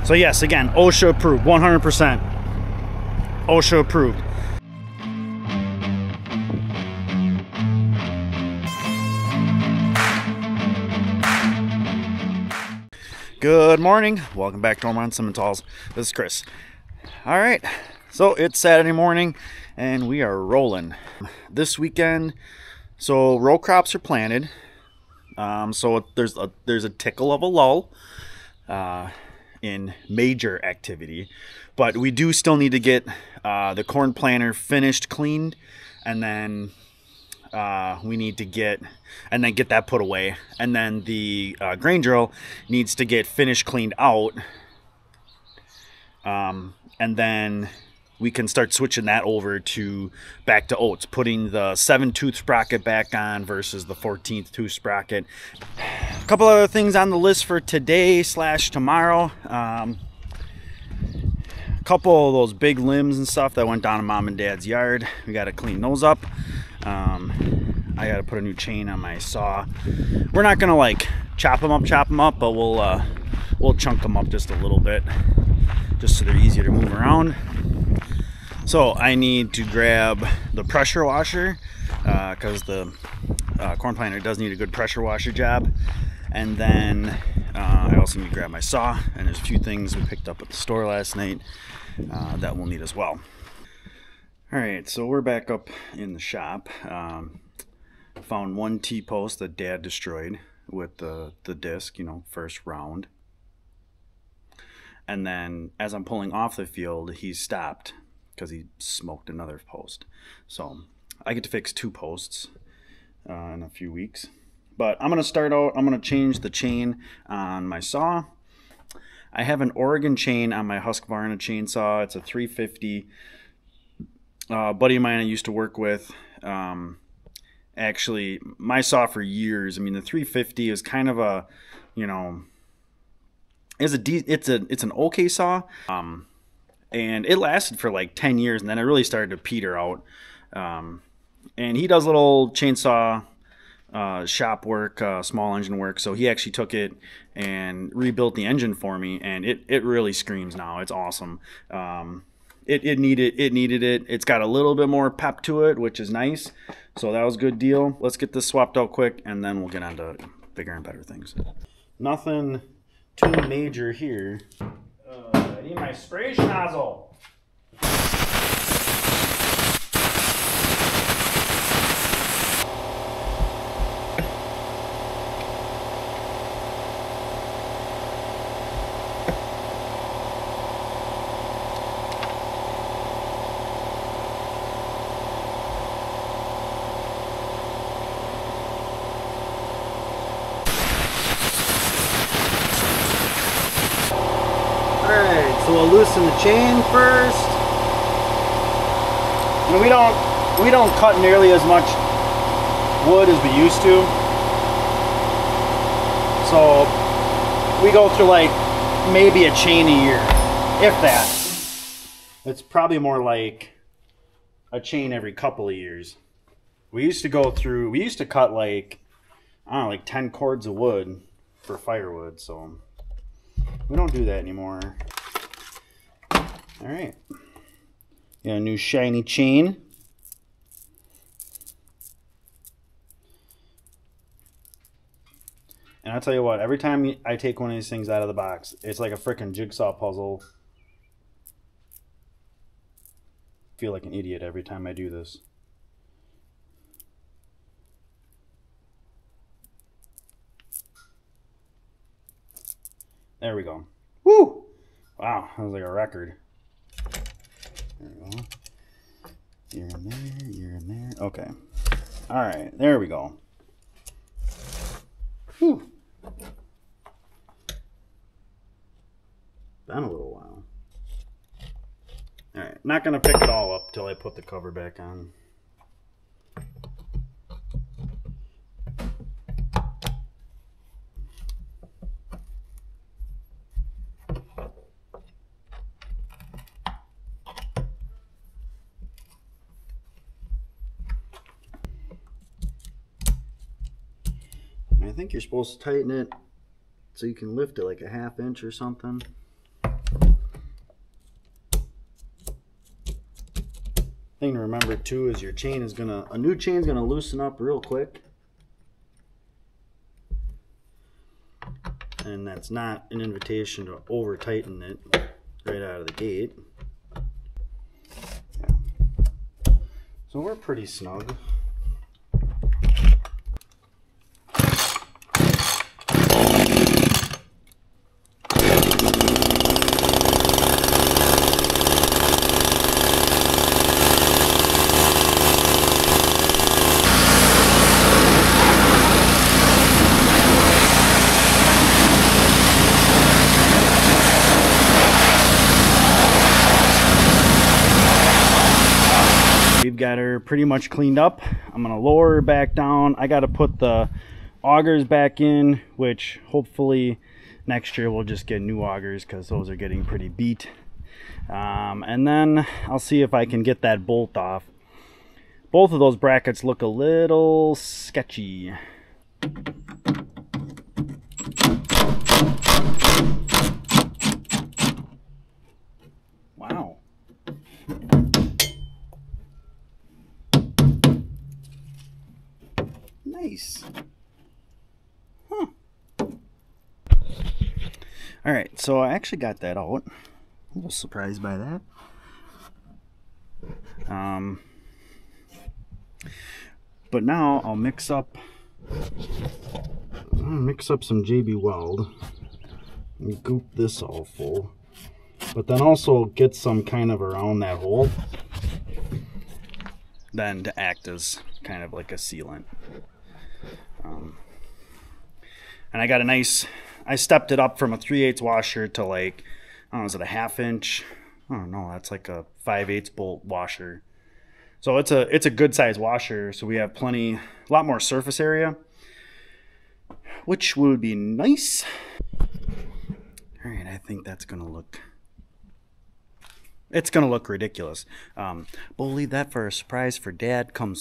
So yes, again, OSHA approved, 100%. OSHA approved. Good morning. Welcome back to Ohrmundt Simmentals. This is Chris. All right, so it's Saturday morning and we are rolling. This weekend, so row crops are planted. So there's a tickle of a lull in major activity, but we do still need to get the corn planter finished, cleaned, and then we need to get that put away, and then the grain drill needs to get finished, cleaned out, and then we can start switching that over to back to oats, putting the 7-tooth sprocket back on versus the 14th tooth sprocket. A couple other things on the list for today / tomorrow. A couple of those big limbs and stuff that went down in mom and dad's yard. We got to clean those up. I got to put a new chain on my saw. We're not gonna like chop them up, but we'll chunk them up just a little bit, just so they're easier to move around. So I need to grab the pressure washer because the corn planter does need a good pressure washer job. And then I also need to grab my saw, and there's a few things we picked up at the store last night that we'll need as well. All right, so we're back up in the shop. Found one T-post that Dad destroyed with the disc, you know, first round. And then as I'm pulling off the field, he stopped because he smoked another post. So I get to fix 2 posts in a few weeks. But I'm going to start out, I'm going to change the chain on my saw. I have an Oregon chain on my Husqvarna chainsaw. It's a 350. Buddy of mine I used to work with, actually, my saw for years. I mean, the 350 is kind of a, you know, it's an okay saw, and it lasted for like 10 years, and then it really started to peter out. And he does little chainsaw shop work, small engine work, so he actually took it and rebuilt the engine for me, and it really screams now. It's awesome. It needed it. It's got a little bit more pep to it, which is nice. So that was a good deal. Let's get this swapped out quick, and then we'll get on to bigger and better things. Nothing too major here. I need my spray nozzle. So we'll loosen the chain first. And we don't cut nearly as much wood as we used to. So we go through like maybe a chain a year, if that. It's probably more like a chain every couple of years. We used to cut like, I don't know, like 10 cords of wood for firewood, so we don't do that anymore. All right, got a new shiny chain. And I'll tell you what, every time I take one of these things out of the box, it's like a freaking jigsaw puzzle. I feel like an idiot every time I do this. There we go. Woo! Wow, that was like a record. There we go. You're in there, you're in there. Okay. All right, there we go. Whew. Been a little while. All right, not gonna pick it all up till I put the cover back on. I think you're supposed to tighten it so you can lift it like a 1/2 inch or something. Thing to remember too is your chain is a new chain's gonna loosen up real quick. And that's not an invitation to over tighten it right out of the gate. Yeah. So we're pretty snug. We've got her pretty much cleaned up. I'm gonna lower her back down. I gotta put the augers back in, which hopefully next year we'll just get new augers because those are getting pretty beat. And then I'll see if I can get that bolt off. Both of those brackets look a little sketchy. Wow. Nice. Huh. All right, so I actually got that out. A little surprised by that. But now I'll mix up some JB Weld and goop this all full. But then also get some kind of around that hole. Then to act as kind of like a sealant. And I got a nice, I stepped it up from a 3/8 washer to like, I don't know, is it a 1/2 inch? I don't know, that's like a 5/8 bolt washer. So it's a good size washer, so we have plenty, a lot more surface area, which would be nice. All right, I think that's gonna look, it's gonna look ridiculous. But we'll leave that for a surprise for Dad come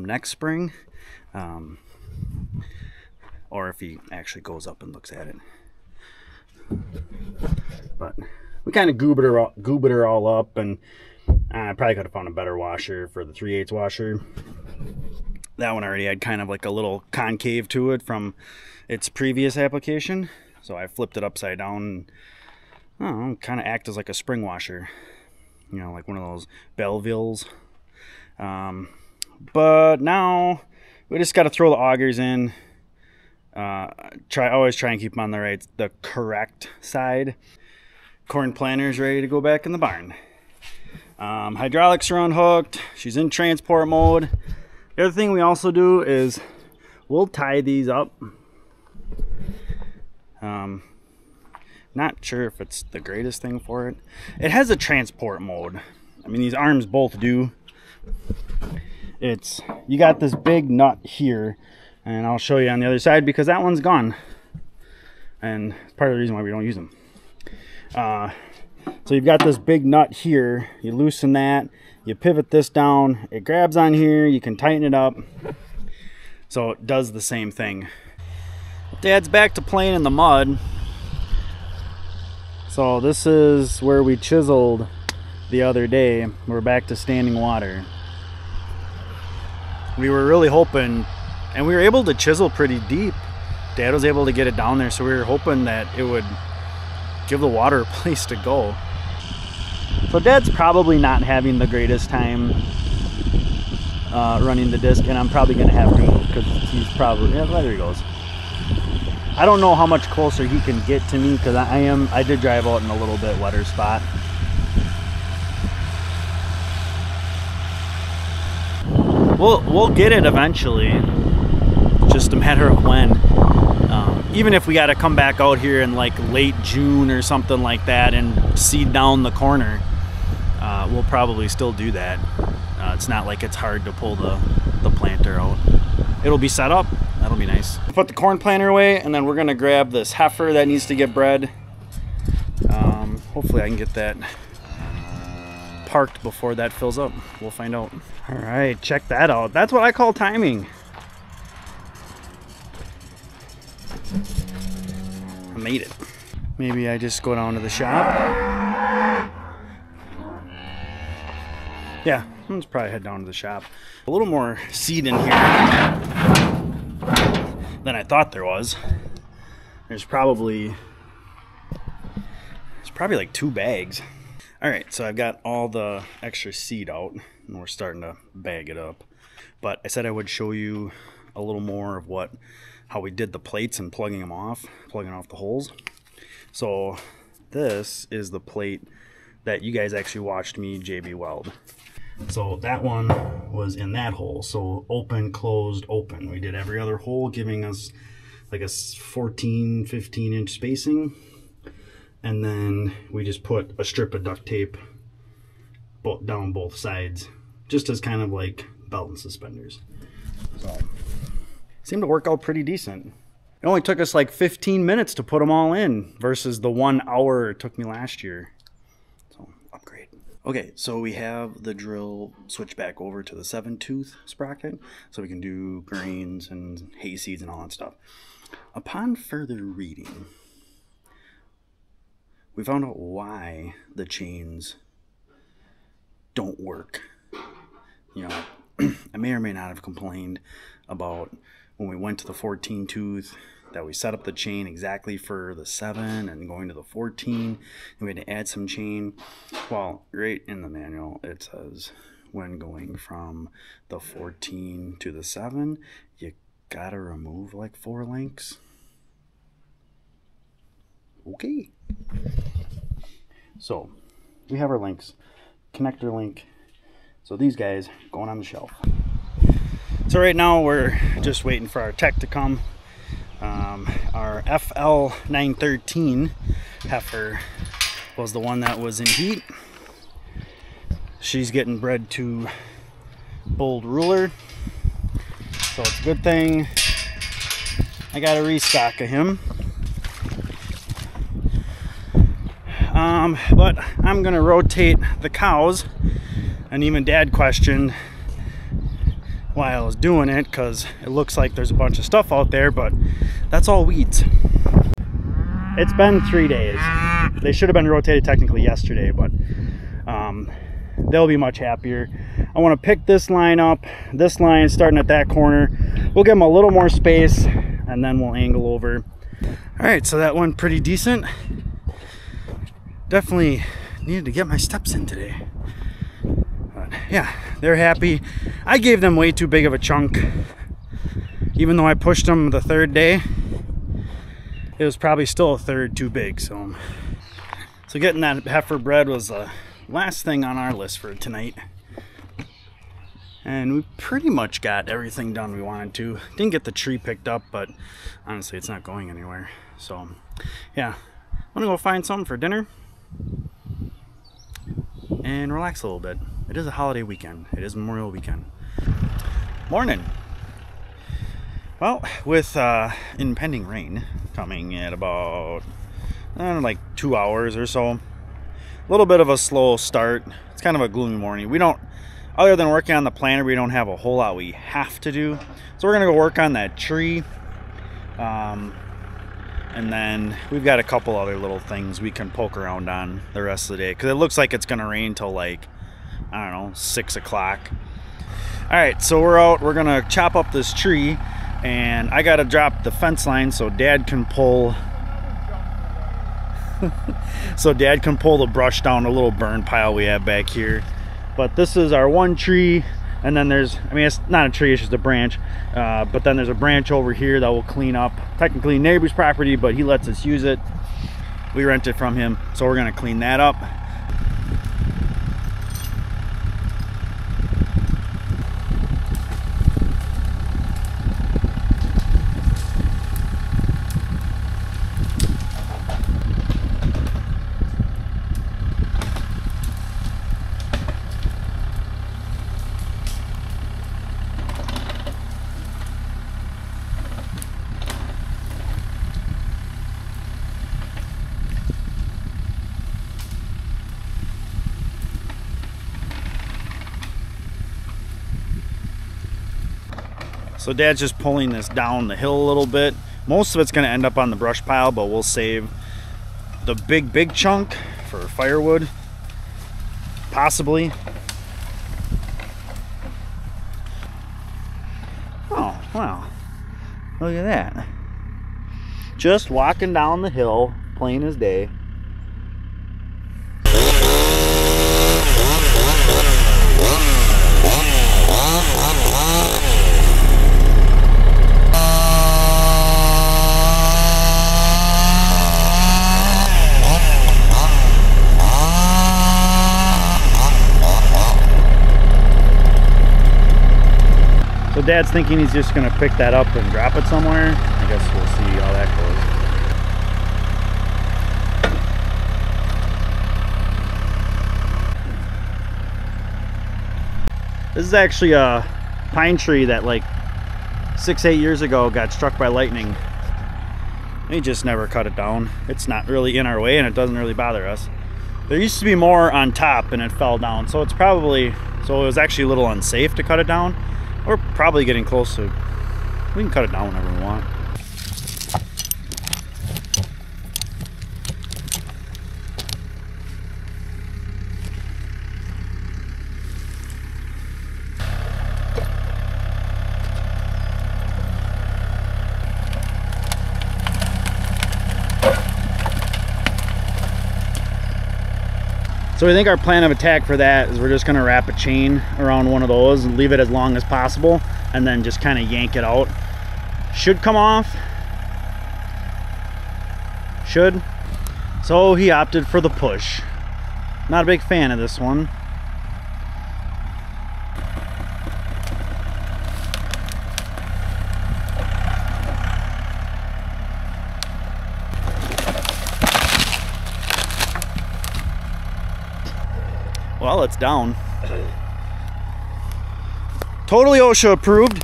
next spring. Or if he actually goes up and looks at it. But we kind of goobered her all up, and I probably could have found a better washer for the 3/8 washer. That one already had kind of like a little concave to it from its previous application, so I flipped it upside down and, I don't know, kind of act as like a spring washer, you know, like one of those Bellevilles. But now we just got to throw the augers in. Always try and keep them on the correct side. Corn planter's ready to go back in the barn. Hydraulics are unhooked. She's in transport mode. The other thing we also do is we'll tie these up. Not sure if it's the greatest thing for it. It has a transport mode. I mean, these arms both do. You got this big nut here, and I'll show you on the other side because that one's gone, and it's part of the reason why we don't use them. So you've got this big nut here. You loosen that, you pivot this down, it grabs on here, you can tighten it up, so it does the same thing. Dad's back to playing in the mud. So this is where we chiseled the other day. We're back to standing water. We were really hoping, and we were able to chisel pretty deep. Dad was able to get it down there, so we were hoping that it would give the water a place to go. So Dad's probably not having the greatest time running the disc, and I'm probably going to have to, because he's probably, yeah, there he goes. I don't know how much closer he can get to me, because I did drive out in a little bit wetter spot. We'll get it eventually, just a matter of when. Even if we got to come back out here in like late June or something like that and seed down the corner, we'll probably still do that. It's not like it's hard to pull the planter out. It'll be set up. That'll be nice. Put the corn planter away, and then we're gonna grab this heifer that needs to get bred. Hopefully I can get that parked before that fills up. We'll find out. All right, check that out. That's what I call timing. I made it. Maybe I just go down to the shop. yeah, let's probably head down to the shop. A little more seed in here than I thought there was. There's probably like 2 bags. All right, so I've got all the extra seed out and we're starting to bag it up. But I said I would show you a little more of how we did the plates and plugging off the holes. So this is the plate that you guys actually watched me JB weld. So that one was in that hole. So open, closed, open. We did every other hole, giving us like a 14, 15 inch spacing. And then we just put a strip of duct tape down both sides, just as kind of like belt and suspenders. So seemed to work out pretty decent. It only took us like 15 minutes to put them all in versus the 1 hour it took me last year. So upgrade. Okay, so we have the drill switched back over to the 7-tooth sprocket, so we can do grains and hay seeds and all that stuff. Upon further reading, we found out why the chains don't work. You know, I may or may not have complained about when we went to the 14-tooth that we set up the chain exactly for the 7 and going to the 14 and we had to add some chain. Well, right in the manual it says when going from the 14 to the 7 you gotta remove like 4 links. Okay, so we have our links, connector link, so these guys going on the shelf. So right now we're just waiting for our tech to come. Our FL 913 heifer was the one that was in heat. She's getting bred to Bold Ruler, so it's a good thing I got a restock of him. But I'm gonna rotate the cows, and even Dad questioned why I was doing it, because it looks like there's a bunch of stuff out there, but that's all weeds. It's been 3 days. They should have been rotated technically yesterday, but they'll be much happier. I want to pick this line up, this line starting at that corner. We'll give them a little more space and then we'll angle over. All right, so that went pretty decent. Definitely needed to get my steps in today. But yeah, they're happy. I gave them way too big of a chunk. Even though I pushed them the 3rd day, it was probably still a 1/3 too big. So getting that heifer bred was the last thing on our list for tonight. And we pretty much got everything done we wanted to. Didn't get the tree picked up, but honestly it's not going anywhere. So yeah, I'm gonna go find something for dinner and relax a little bit. It is a holiday weekend. It is Memorial weekend. Morning. Well, with impending rain coming at about like 2 hours or so, a little bit of a slow start. It's kind of a gloomy morning. We don't, other than working on the planter, we don't have a whole lot we have to do. So we're gonna go work on that tree. And then we've got a couple other little things we can poke around on the rest of the day, because it looks like it's gonna rain till like, I don't know, 6 o'clock. All right, so we're out. We're gonna chop up this tree, and I gotta drop the fence line so Dad can pull the brush down a little burn pile we have back here. But this is our one tree, and then there's, I mean, it's not a tree, it's just a branch, but then there's a branch over here that will clean up. Technically neighbor's property, but he lets us use it. We rent it from him, so we're gonna clean that up. So Dad's just pulling this down the hill a little bit. Most of it's going to end up on the brush pile, but we'll save the big chunk for firewood, possibly. Wow, look at that. Just walking down the hill, plain as day. So Dad's thinking he's just gonna pick that up and drop it somewhere. I guess we'll see how that goes. This is actually a pine tree that like 6-8 years ago got struck by lightning. We just never cut it down. It's not really in our way and it doesn't really bother us. There used to be more on top and it fell down, so it's probably, so it was actually a little unsafe to cut it down. We're probably getting close to, we can cut it down whenever we want. So we think our plan of attack for that is we're just gonna wrap a chain around one of those and leave it as long as possible and then just kind of yank it out. Should come off. Should. So he opted for the push. Not a big fan of this one. Well, it's down. Totally OSHA approved.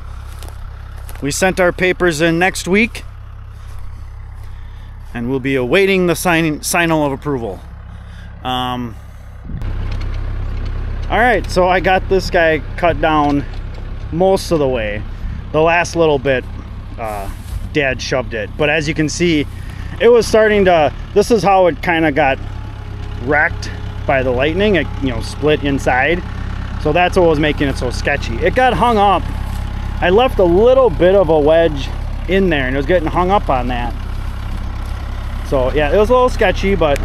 We sent our papers in next week and we'll be awaiting the signal of approval. All right, so I got this guy cut down most of the way. The last little bit, Dad shoved it. But as you can see, it was starting to, this is how it kind of got wrecked by the lightning. It, you know, split inside. So that's what was making it so sketchy. It got hung up. I left a little bit of a wedge in there and it was getting hung up on that. So yeah, it was a little sketchy, but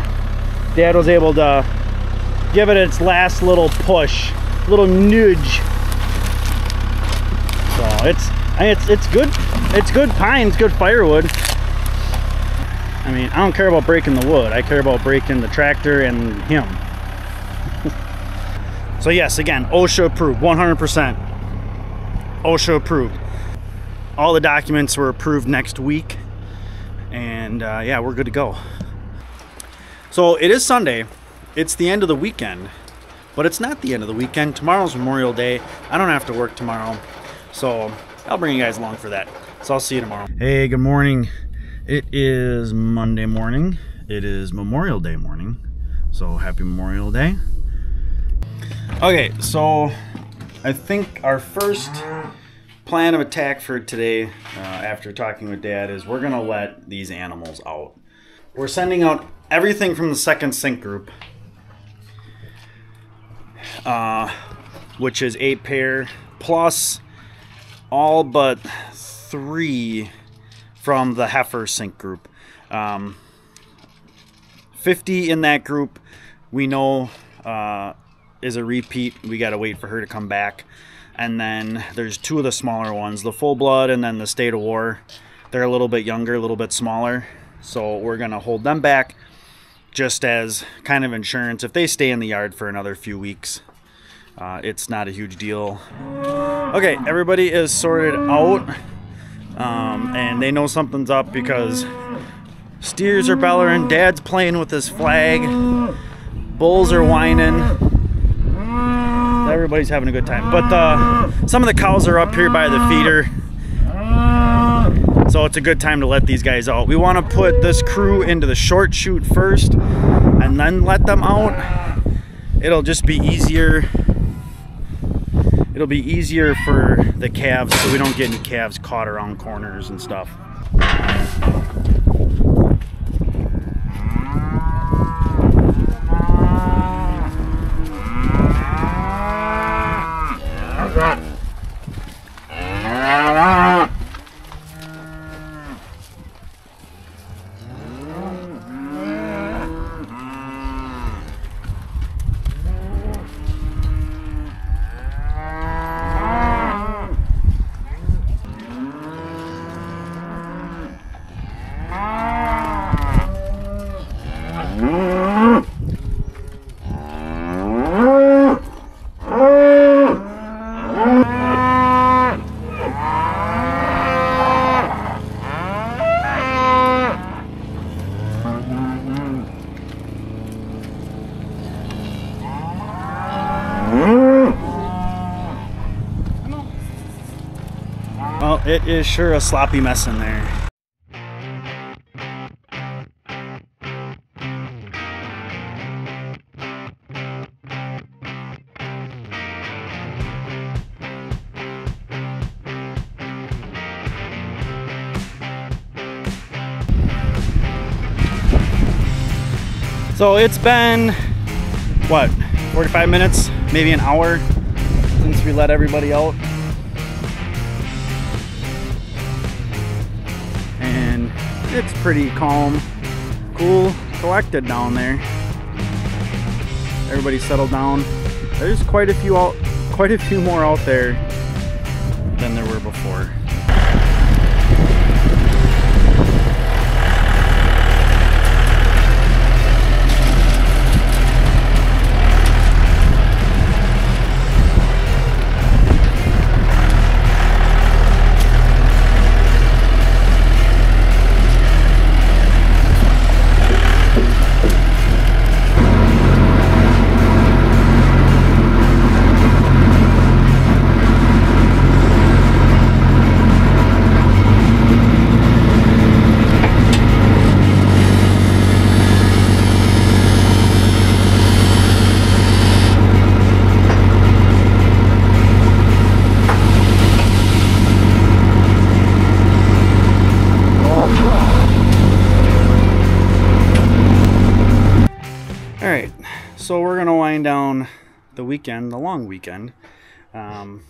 Dad was able to give it its last little push, little nudge. So it's good. It's good pine, it's good firewood. I mean, I don't care about breaking the wood. I care about breaking the tractor and him. So yes, again, OSHA approved, 100%. OSHA approved. All the documents were approved next week. And yeah, we're good to go. So it is Sunday. It's the end of the weekend. But it's not the end of the weekend. Tomorrow's Memorial Day. I don't have to work tomorrow. So I'll bring you guys along for that. So I'll see you tomorrow. Hey, good morning. It is Monday morning. It is Memorial Day morning. So happy Memorial Day. Okay, so I think our first plan of attack for today, after talking with Dad, is we're gonna let these animals out. We're sending out everything from the second sink group, which is 8 pair, plus all but 3 from the heifer sink group. 50 in that group, we know is a repeat. We gotta wait for her to come back. And then there's 2 of the smaller ones, the full blood and then the state of war. They're a little bit younger, a little bit smaller. So we're gonna hold them back just as kind of insurance. If they stay in the yard for another few weeks, it's not a huge deal. Okay, everybody is sorted out. And they know something's up because steers are bellowing, Dad's playing with his flag, bulls are whining. Everybody's having a good time. But some of the cows are up here by the feeder. So it's a good time to let these guys out. We want to put this crew into the short chute first and then let them out. It'll just be easier. It'll be easier for the calves so we don't get any calves caught around corners and stuff. Well, it is sure a sloppy mess in there. So it's been, what, 45 minutes, maybe an hour since we let everybody out. And it's pretty calm, cool, collected down there. Everybody settled down. There's quite a few more out there than there were before. Alright, so we're going to wind down the weekend, the long weekend. You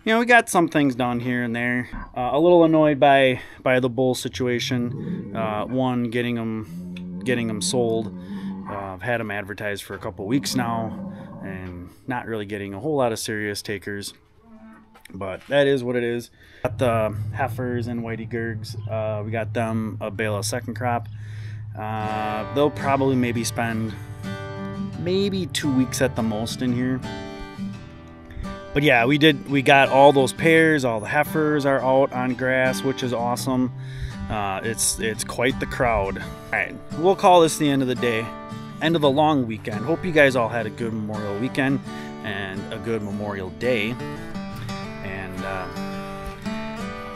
know, we got some things done here and there. A little annoyed by the bull situation. One, getting them sold. I've had them advertised for a couple weeks now and not really getting a whole lot of serious takers. But that is what it is. Got the heifers and whitey gurgs. We got them a bale of second crop. They'll probably maybe spend maybe 2 weeks at the most in here. But yeah, we got all those pairs. All the heifers are out on grass, which is awesome. It's quite the crowd. All right, we'll call this the end of the day, end of the long weekend. Hope you guys all had a good Memorial weekend and a good Memorial Day. And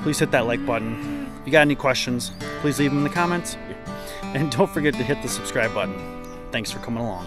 please hit that like button. If you got any questions, please leave them in the comments. And don't forget to hit the subscribe button. Thanks for coming along.